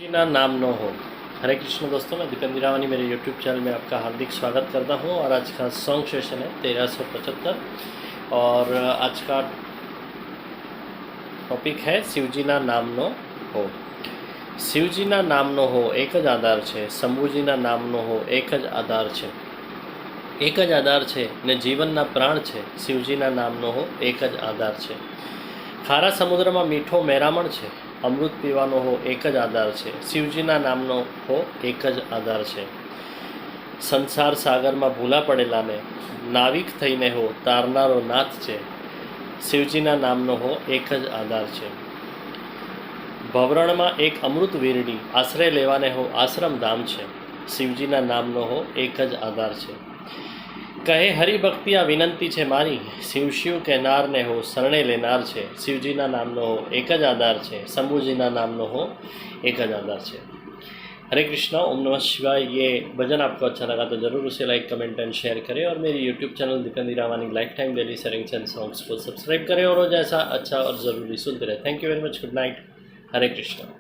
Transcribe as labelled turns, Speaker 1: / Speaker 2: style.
Speaker 1: जी ना नाम नो हो। हरे कृष्ण दोस्तों, मैं दीपेंद्र रावानी मेरे यूट्यूब चैनल में आपका हार्दिक स्वागत करता हूं। और आज का सॉन्ग सेशन है 1375 और आज का टॉपिक है शिवजी ना नाम नो हो। शिवजी ना नाम नो हो एक ज आधार है, शंभुजी ना नाम नो हो एक ज आधार है। एक ज आधार है ने जीवनना प्राण है, शिवजी ना नाम नो हो एक ज आधार है। खारा समुद्र में मीठो मेरामण है, अमृत पीवानो हो एक ज आधार है, शिवजीना नामनो हो एक ज आधार है। संसार सागर में भूला पड़ेला ने नाविक थईने हो तारनारो नाथ है, शिवजीना नामनो हो एक ज आधार है। भवरण में एक अमृत वीरडी आश्रय लेवाने हो आश्रम धाम है, शिवजीना नामनो हो एक ज आधार है। कहे हरिभक्ति विनंती है मारी, शिव शिव के नार ने हो शरणे लेनार है, शिवजीना नामनो हो एक ज आधार है, शंभुजीना नामनो हो एक ज आधार है। हरे कृष्णा, ओम नमः शिवाय। ये भजन आपको अच्छा लगा तो ज़रूर उसे लाइक कमेंट एंड शेयर करें और मेरी YouTube channel Deependra Rawani life time daily sharings and songs को सब्सक्राइब करें और रोज ऐसा अच्छा और ज़रूरी सुनते रहे। Thank you very much. Good night. Hare Krishna.